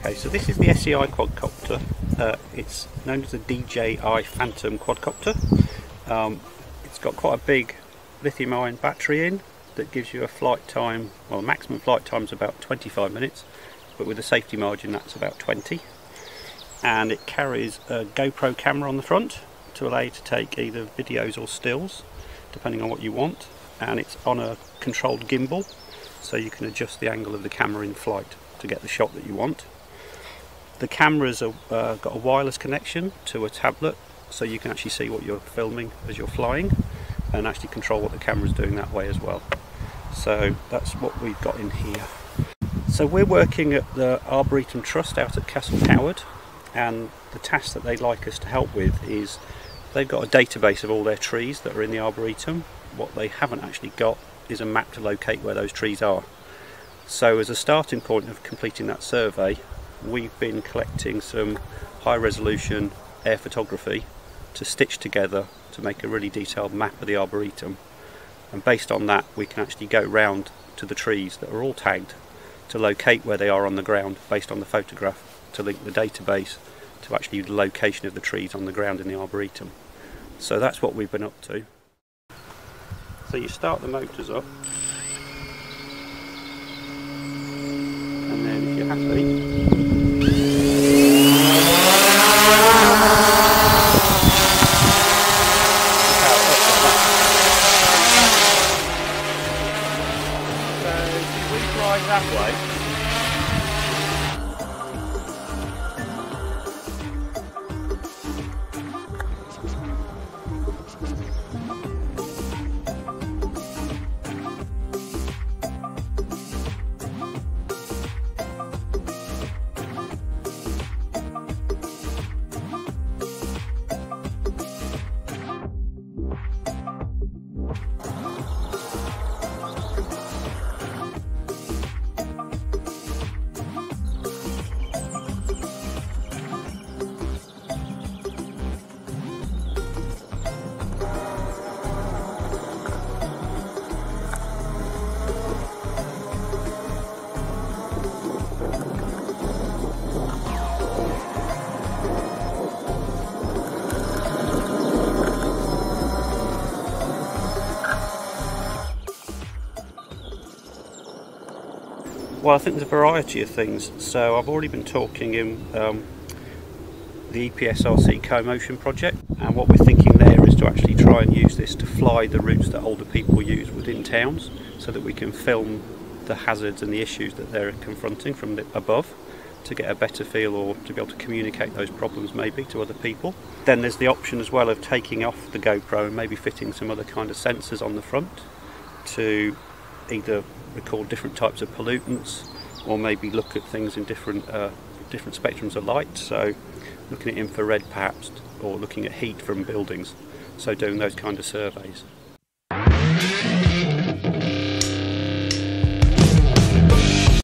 Okay, so this is the SEI quadcopter. It's known as the DJI Phantom quadcopter. It's got quite a big lithium-ion battery in that gives you a flight time, well, maximum flight time is about 25 minutes, but with a safety margin that's about 20. And it carries a GoPro camera on the front to allow you to take either videos or stills, depending on what you want. And it's on a controlled gimbal, so you can adjust the angle of the camera in flight to get the shot that you want. The camera's got a wireless connection to a tablet, so you can actually see what you're filming as you're flying and actually control what the camera's doing that way as well. So that's what we've got in here. So we're working at the Arboretum Trust out at Castle Howard, and the task that they'd like us to help with is they've got a database of all their trees that are in the Arboretum. What they haven't actually got is a map to locate where those trees are. So as a starting point of completing that survey, we've been collecting some high resolution air photography to stitch together to make a really detailed map of the Arboretum. And based on that, we can actually go round to the trees that are all tagged to locate where they are on the ground based on the photograph, to link the database to actually the location of the trees on the ground in the Arboretum. So that's what we've been up to. So you start the motors up, and then if you're happy, that way. Well, I think there's a variety of things. So I've already been talking in the EPSRC co-motion project, and what we're thinking there is to actually try and use this to fly the routes that older people use within towns, so that we can film the hazards and the issues that they're confronting from above, to get a better feel, or to be able to communicate those problems maybe to other people. Then there's the option as well of taking off the GoPro and maybe fitting some other kind of sensors on the front to either record different types of pollutants, or maybe look at things in different spectrums of light, so looking at infrared perhaps, or looking at heat from buildings, so doing those kind of surveys.